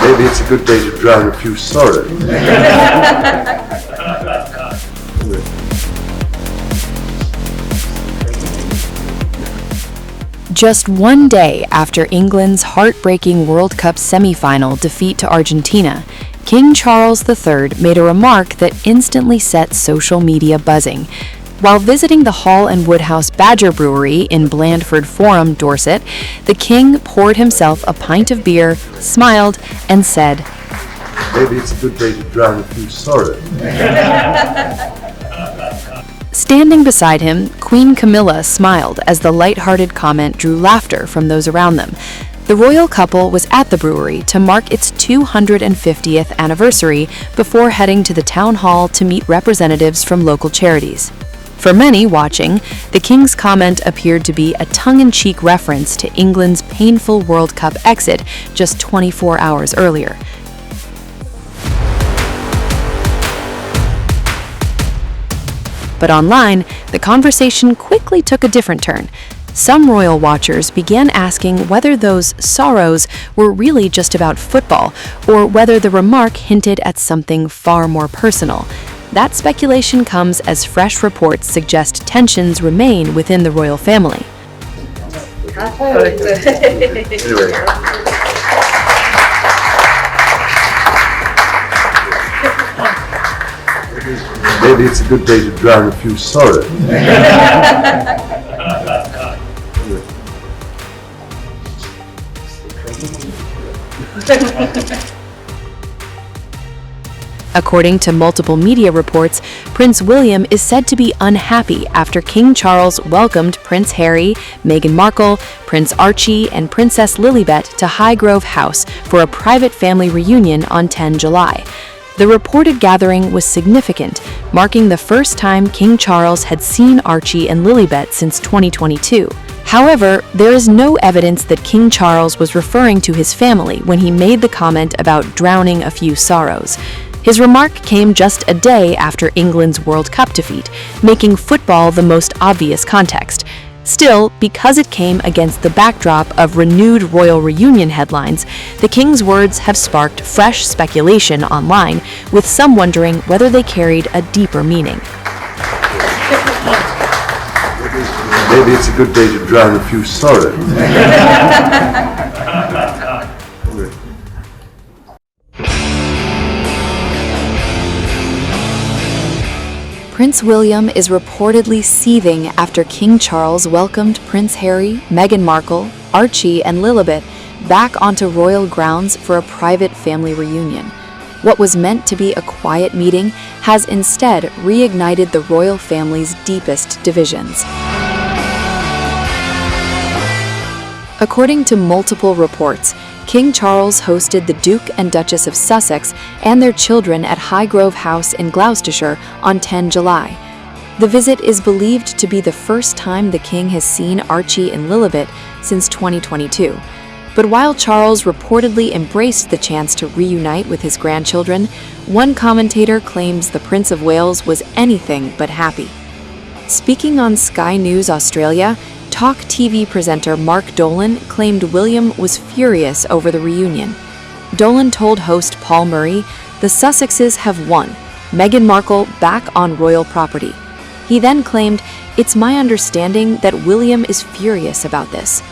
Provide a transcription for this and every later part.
Maybe it's a good day to drown a few sorrows. Just one day after England's heartbreaking World Cup semi-final defeat to Argentina, King Charles III made a remark that instantly set social media buzzing. While visiting the Hall Woodhouse Badger Brewery in Blandford Forum, Dorset, the king poured himself a pint of beer, smiled, and said, "Maybe it's a good day to drown a few sorrows." Standing beside him, Queen Camilla smiled as the light-hearted comment drew laughter from those around them. The royal couple was at the brewery to mark its 250th anniversary before heading to the town hall to meet representatives from local charities. For many watching, the king's comment appeared to be a tongue-in-cheek reference to England's painful World Cup exit just 24 hours earlier. But online, the conversation quickly took a different turn. Some royal watchers began asking whether those sorrows were really just about football, or whether the remark hinted at something far more personal. That speculation comes as fresh reports suggest tensions remain within the royal family. Maybe it's a good day to drown a few sorrows. According to multiple media reports, Prince William is said to be unhappy after King Charles welcomed Prince Harry, Meghan Markle, Prince Archie, and Princess Lilibet to Highgrove House for a private family reunion on 10 July. The reported gathering was significant, marking the first time King Charles had seen Archie and Lilibet since 2022. However, there is no evidence that King Charles was referring to his family when he made the comment about drowning a few sorrows. His remark came just a day after England's World Cup defeat, making football the most obvious context. Still, because it came against the backdrop of renewed royal reunion headlines, the king's words have sparked fresh speculation online, with some wondering whether they carried a deeper meaning. Maybe it's a good day to drown a few sorrows. Prince William is reportedly seething after King Charles welcomed Prince Harry, Meghan Markle, Archie, and Lilibet back onto royal grounds for a private family reunion. What was meant to be a quiet meeting has instead reignited the royal family's deepest divisions. According to multiple reports, King Charles hosted the Duke and Duchess of Sussex and their children at Highgrove House in Gloucestershire on 10 July. The visit is believed to be the first time the king has seen Archie and Lilibet since 2022. But while Charles reportedly embraced the chance to reunite with his grandchildren, one commentator claims the Prince of Wales was anything but happy. Speaking on Sky News Australia, Talk TV presenter Mark Dolan claimed William was furious over the reunion. Dolan told host Paul Murray, "The Sussexes have won, Meghan Markle back on royal property." He then claimed, "It's my understanding that William is furious about this."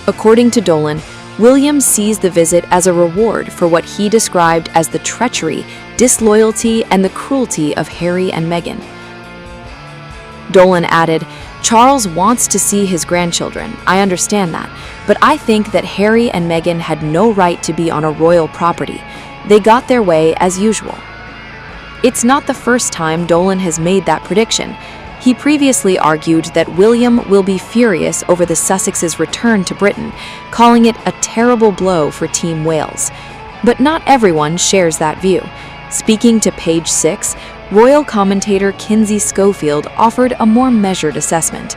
According to Dolan, William sees the visit as a reward for what he described as the treachery, disloyalty, and the cruelty of Harry and Meghan. Dolan added, "Charles wants to see his grandchildren, I understand that, but I think that Harry and Meghan had no right to be on a royal property. They got their way as usual." It's not the first time Dolan has made that prediction. He previously argued that William will be furious over the Sussexes' return to Britain, calling it a terrible blow for Team Wales. But not everyone shares that view. Speaking to Page 6, royal commentator Kinsey Schofield offered a more measured assessment.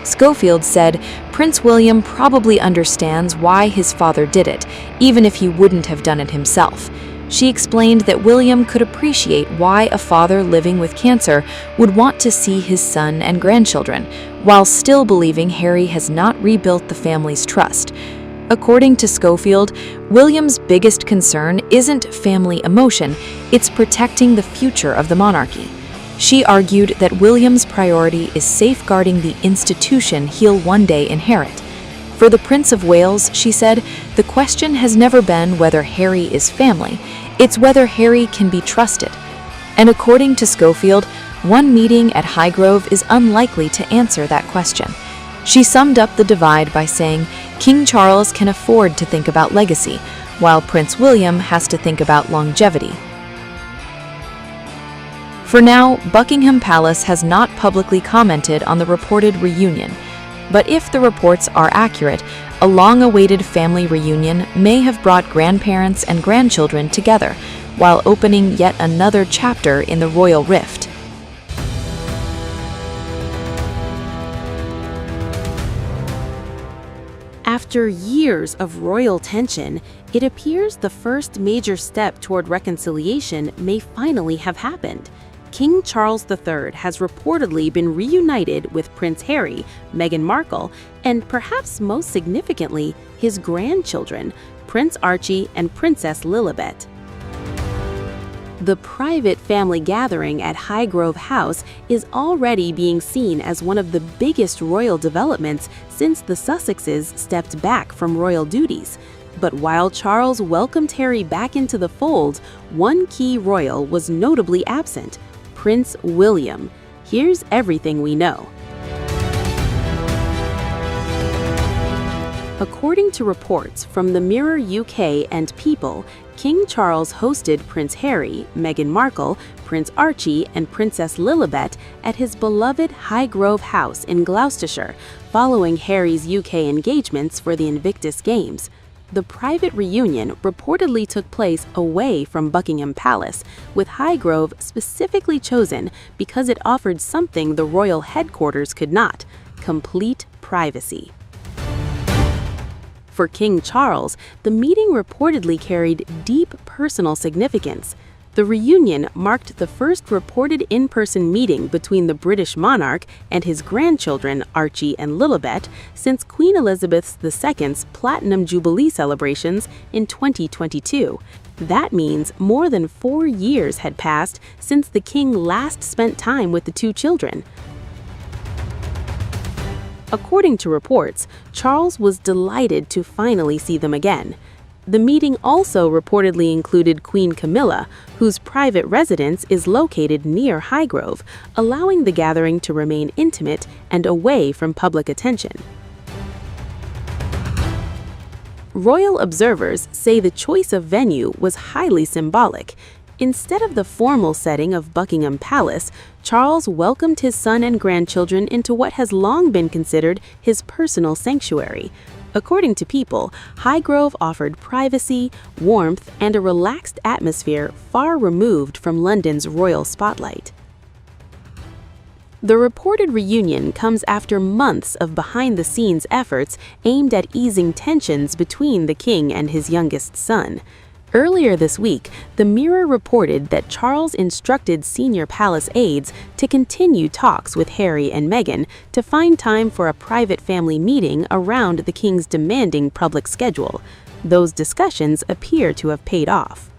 Schofield said, "Prince William probably understands why his father did it, even if he wouldn't have done it himself." She explained that William could appreciate why a father living with cancer would want to see his son and grandchildren, while still believing Harry has not rebuilt the family's trust. According to Schofield, William's biggest concern isn't family emotion, it's protecting the future of the monarchy. She argued that William's priority is safeguarding the institution he'll one day inherit. For the Prince of Wales, she said, the question has never been whether Harry is family, it's whether Harry can be trusted. And according to Schofield, one meeting at Highgrove is unlikely to answer that question. She summed up the divide by saying, King Charles can afford to think about legacy, while Prince William has to think about longevity. For now, Buckingham Palace has not publicly commented on the reported reunion. But if the reports are accurate, a long-awaited family reunion may have brought grandparents and grandchildren together, while opening yet another chapter in the royal rift. After years of royal tension, it appears the first major step toward reconciliation may finally have happened. King Charles III has reportedly been reunited with Prince Harry, Meghan Markle, and perhaps most significantly, his grandchildren, Prince Archie and Princess Lilibet. The private family gathering at Highgrove House is already being seen as one of the biggest royal developments since the Sussexes stepped back from royal duties. But while Charles welcomed Harry back into the fold, one key royal was notably absent: Prince William. Here's everything we know. According to reports from the Mirror UK and People, King Charles hosted Prince Harry, Meghan Markle, Prince Archie, and Princess Lilibet at his beloved Highgrove House in Gloucestershire, following Harry's UK engagements for the Invictus Games. The private reunion reportedly took place away from Buckingham Palace, with Highgrove specifically chosen because it offered something the royal headquarters could not: complete privacy. For King Charles, the meeting reportedly carried deep personal significance. The reunion marked the first reported in-person meeting between the British monarch and his grandchildren, Archie and Lilibet, since Queen Elizabeth II's Platinum Jubilee celebrations in 2022. That means more than 4 years had passed since the king last spent time with the two children. According to reports, Charles was delighted to finally see them again. The meeting also reportedly included Queen Camilla, whose private residence is located near Highgrove, allowing the gathering to remain intimate and away from public attention. Royal observers say the choice of venue was highly symbolic. Instead of the formal setting of Buckingham Palace, Charles welcomed his son and grandchildren into what has long been considered his personal sanctuary. According to People, Highgrove offered privacy, warmth, and a relaxed atmosphere far removed from London's royal spotlight. The reported reunion comes after months of behind-the-scenes efforts aimed at easing tensions between the king and his youngest son. Earlier this week, the Mirror reported that Charles instructed senior palace aides to continue talks with Harry and Meghan to find time for a private family meeting around the king's demanding public schedule. Those discussions appear to have paid off.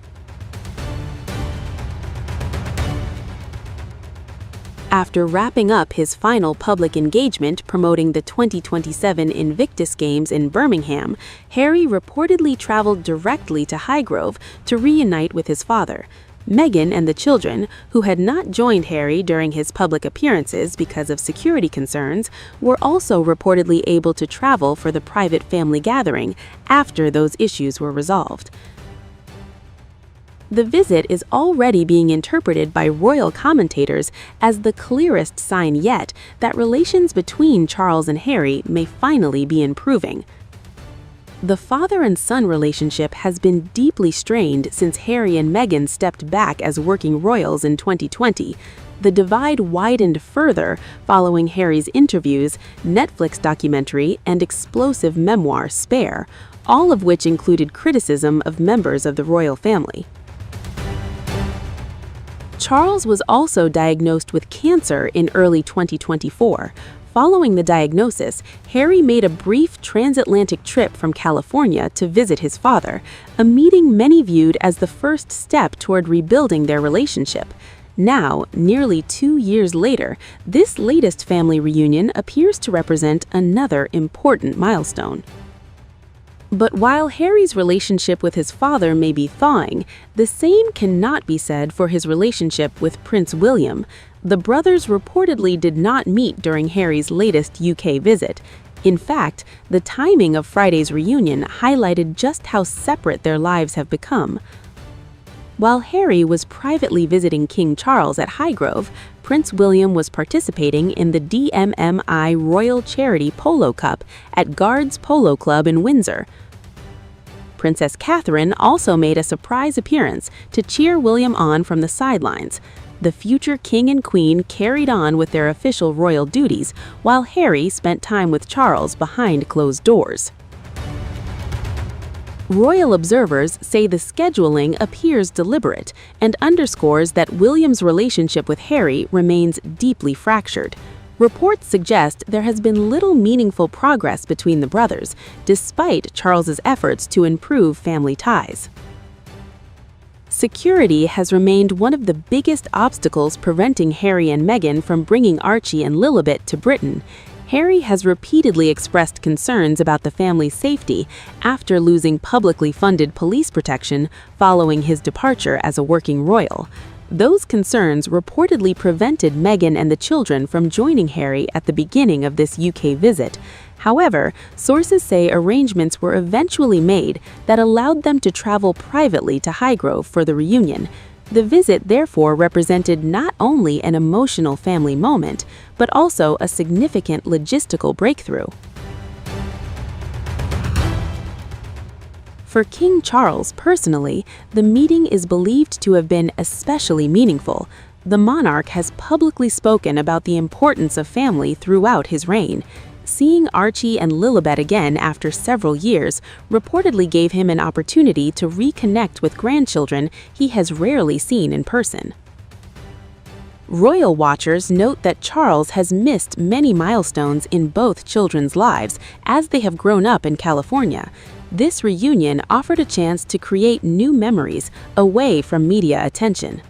After wrapping up his final public engagement promoting the 2027 Invictus Games in Birmingham, Harry reportedly traveled directly to Highgrove to reunite with his father. Meghan and the children, who had not joined Harry during his public appearances because of security concerns, were also reportedly able to travel for the private family gathering after those issues were resolved. The visit is already being interpreted by royal commentators as the clearest sign yet that relations between Charles and Harry may finally be improving. The father and son relationship has been deeply strained since Harry and Meghan stepped back as working royals in 2020. The divide widened further following Harry's interviews, Netflix documentary, and explosive memoir, Spare, all of which included criticism of members of the royal family. Charles was also diagnosed with cancer in early 2024. Following the diagnosis, Harry made a brief transatlantic trip from California to visit his father, a meeting many viewed as the first step toward rebuilding their relationship. Now, nearly 2 years later, this latest family reunion appears to represent another important milestone. But while Harry's relationship with his father may be thawing, the same cannot be said for his relationship with Prince William. The brothers reportedly did not meet during Harry's latest UK visit. In fact, the timing of Friday's reunion highlighted just how separate their lives have become. While Harry was privately visiting King Charles at Highgrove, Prince William was participating in the DMMI Royal Charity Polo Cup at Guards Polo Club in Windsor. Princess Catherine also made a surprise appearance to cheer William on from the sidelines. The future king and queen carried on with their official royal duties, while Harry spent time with Charles behind closed doors. Royal observers say the scheduling appears deliberate and underscores that William's relationship with Harry remains deeply fractured. Reports suggest there has been little meaningful progress between the brothers, despite Charles's efforts to improve family ties. Security has remained one of the biggest obstacles preventing Harry and Meghan from bringing Archie and Lilibet to Britain. Harry has repeatedly expressed concerns about the family's safety after losing publicly funded police protection following his departure as a working royal. Those concerns reportedly prevented Meghan and the children from joining Harry at the beginning of this UK visit. However, sources say arrangements were eventually made that allowed them to travel privately to Highgrove for the reunion. The visit therefore represented not only an emotional family moment, but also a significant logistical breakthrough. For King Charles personally, the meeting is believed to have been especially meaningful. The monarch has publicly spoken about the importance of family throughout his reign. Seeing Archie and Lilibet again after several years reportedly gave him an opportunity to reconnect with grandchildren he has rarely seen in person. Royal watchers note that Charles has missed many milestones in both children's lives as they have grown up in California. This reunion offered a chance to create new memories away from media attention.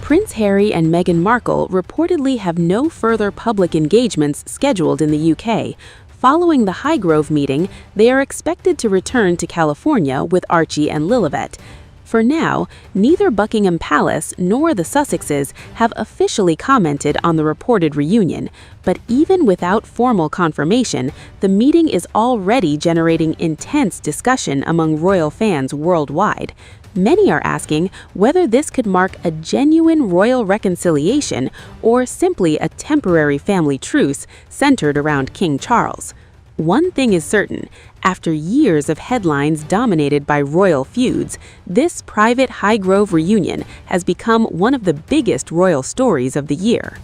Prince Harry and Meghan Markle reportedly have no further public engagements scheduled in the UK. Following the Highgrove meeting, they are expected to return to California with Archie and Lilibet. For now, neither Buckingham Palace nor the Sussexes have officially commented on the reported reunion, but even without formal confirmation, the meeting is already generating intense discussion among royal fans worldwide. Many are asking whether this could mark a genuine royal reconciliation or simply a temporary family truce centered around King Charles. One thing is certain, after years of headlines dominated by royal feuds, this private Highgrove reunion has become one of the biggest royal stories of the year.